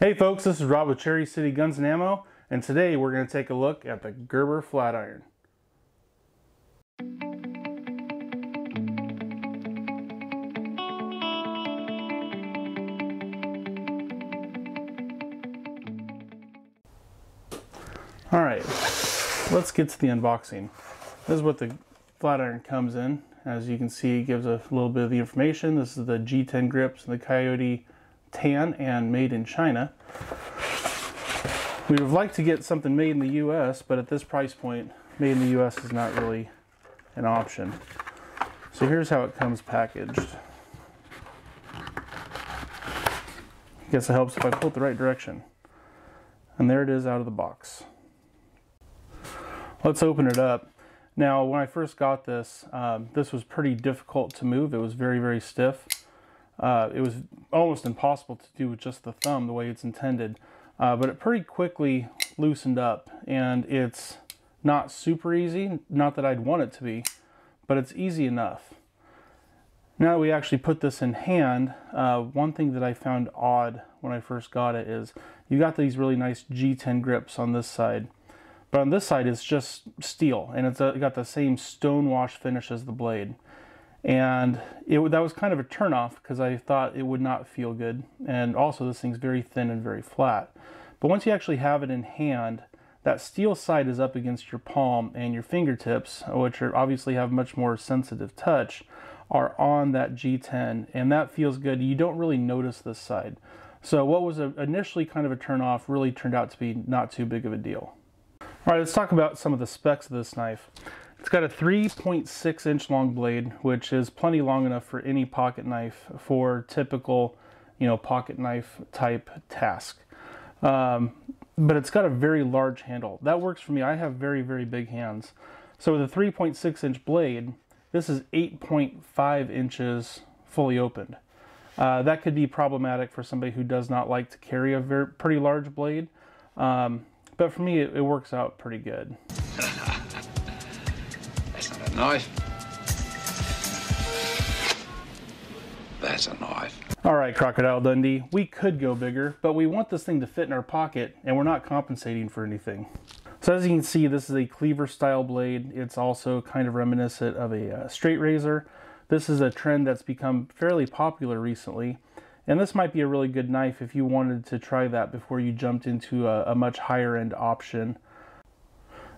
Hey folks, this is Rob with Cherry City Guns and Ammo, and today we're going to take a look at the Gerber Flatiron. Alright, let's get to the unboxing. This is what the Flatiron comes in. As you can see, it gives a little bit of the information. This is the G10 grips and the Coyote tan and made in China. We would like to get something made in the US, but at this price point, made in the US is not really an option. So here's how it comes packaged. I guess it helps if I pull it the right direction. And there it is out of the box. Let's open it up. Now, when I first got this, this was pretty difficult to move. It was very, very stiff. It was almost impossible to do with just the thumb the way it's intended, but it pretty quickly loosened up, and it's not super easy, not that I'd want it to be, but it's easy enough. Now that we actually put this in hand, one thing that I found odd when I first got it is you got these really nice G10 grips on this side, but on this side it's just steel, and it's got the same stonewash finish as the blade. And that was kind of a turnoff because I thought it would not feel good. And also this thing's very thin and very flat. But once you actually have it in hand, that steel side is up against your palm, and your fingertips, which obviously have much more sensitive touch, are on that G10, and that feels good. You don't really notice this side. So what was initially kind of a turnoff really turned out to be not too big of a deal. All right, let's talk about some of the specs of this knife. It's got a 3.6 inch long blade, which is plenty long enough for any pocket knife for typical, pocket knife type task. But it's got a very large handle. That works for me. I have very, very big hands. So with a 3.6 inch blade, this is 8.5 inches fully opened. That could be problematic for somebody who does not like to carry a pretty large blade. But for me, it works out pretty good. Knife. That's a knife. All right, Crocodile Dundee, we could go bigger, but we want this thing to fit in our pocket, and we're not compensating for anything. So as you can see, this is a cleaver style blade. It's also kind of reminiscent of a straight razor. This is a trend that's become fairly popular recently, and this might be a really good knife if you wanted to try that before you jumped into a much higher end option.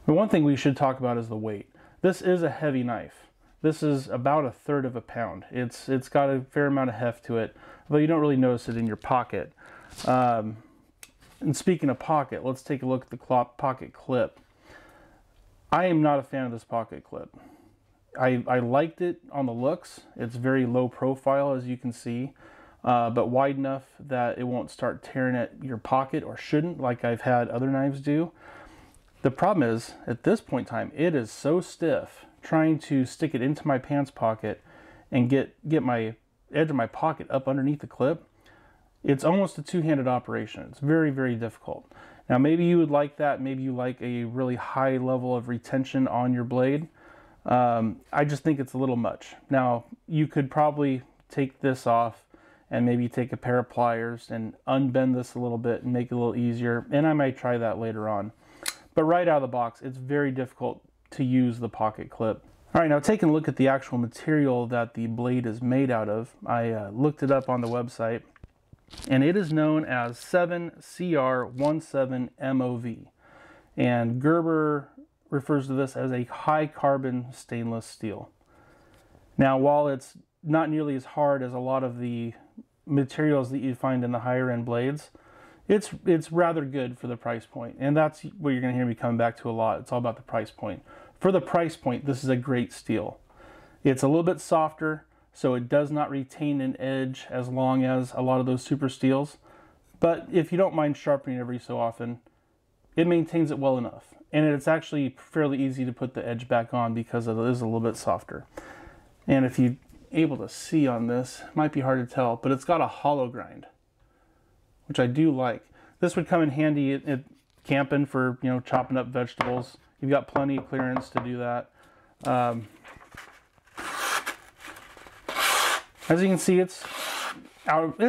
But one thing we should talk about is the weight. This is a heavy knife. This is about 1/3 of a pound. It's got a fair amount of heft to it, though you don't really notice it in your pocket. And speaking of pocket, let's take a look at the pocket clip. I am not a fan of this pocket clip. I liked it on the looks. It's very low profile, as you can see, but wide enough that it won't start tearing at your pocket, or shouldn't, like I've had other knives do. The problem is, at this point in time, it is so stiff, trying to stick it into my pants pocket and get my edge of my pocket up underneath the clip. It's almost a two-handed operation. It's very, very difficult. Now, maybe you would like that. Maybe you like a really high level of retention on your blade. I just think it's a little much. Now, you could probably take this off and maybe take a pair of pliers and unbend this a little bit and make it a little easier, and I might try that later on. But right out of the box, it's very difficult to use the pocket clip. All right, now taking a look at the actual material that the blade is made out of, I looked it up on the website, and it is known as 7CR17MOV. And Gerber refers to this as a high carbon stainless steel. Now, while it's not nearly as hard as a lot of the materials that you find in the higher end blades, it's rather good for the price point, and that's what you're going to hear me come back to a lot. It's all about the price point. For the price point, this is a great steel. It's a little bit softer, so it does not retain an edge as long as a lot of those super steels. But if you don't mind sharpening every so often, it maintains it well enough. And it's actually fairly easy to put the edge back on because it is a little bit softer. And if you're able to see on this, it might be hard to tell, but it's got a hollow grind, which I do like. This would come in handy at camping for, chopping up vegetables. You've got plenty of clearance to do that. As you can see, it's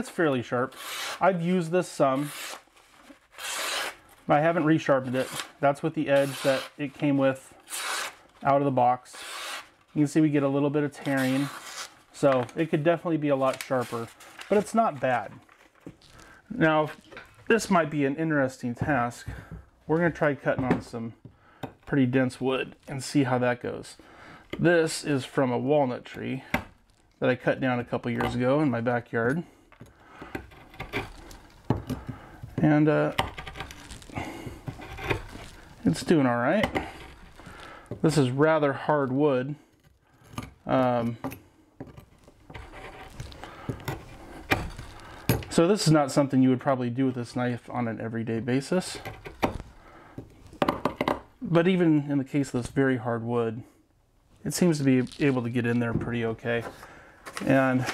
fairly sharp. I've used this some. I haven't resharpened it. That's with the edge that it came with out of the box. You can see we get a little bit of tearing, so it could definitely be a lot sharper, but it's not bad. Now, this might be an interesting task. We're going to try cutting on some pretty dense wood and see how that goes. This is from a walnut tree that I cut down a couple years ago in my backyard. And it's doing all right. This is rather hard wood. So this is not something you would probably do with this knife on an everyday basis. But even in the case of this very hard wood, it seems to be able to get in there pretty okay. And,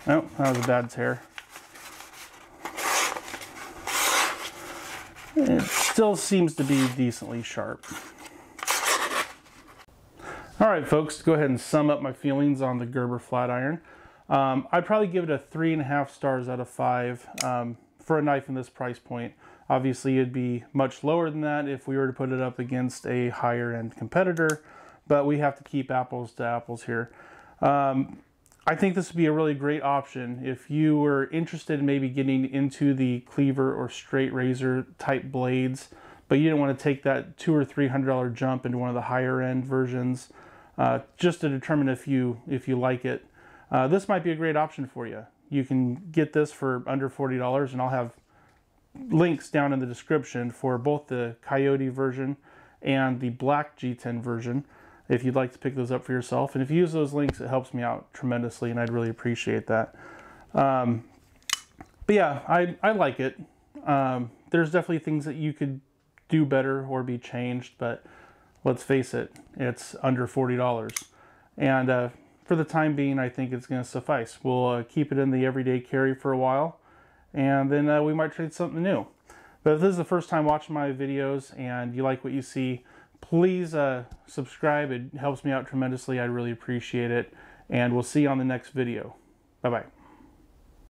oh, that was a bad tear. It still seems to be decently sharp. Alright folks, to go ahead and sum up my feelings on the Gerber Flatiron. I'd probably give it a 3.5 stars out of 5 for a knife in this price point. Obviously it'd be much lower than that if we were to put it up against a higher end competitor, but we have to keep apples to apples here. I think this would be a really great option if you were interested in maybe getting into the cleaver or straight razor type blades, but you didn't want to take that $200 or $300 jump into one of the higher end versions, just to determine if you like it. This might be a great option for you. You can get this for under $40, and I'll have links down in the description for both the Coyote version and the black G10 version if you'd like to pick those up for yourself. And if you use those links, it helps me out tremendously, and I'd really appreciate that. But yeah, I like it. There's definitely things that you could do better or be changed, but let's face it, it's under $40. And for the time being, I think it's going to suffice. We'll keep it in the everyday carry for a while, and then we might try something new. But if this is the first time watching my videos and you like what you see, please subscribe. It helps me out tremendously. I really appreciate it. And we'll see you on the next video. Bye-bye.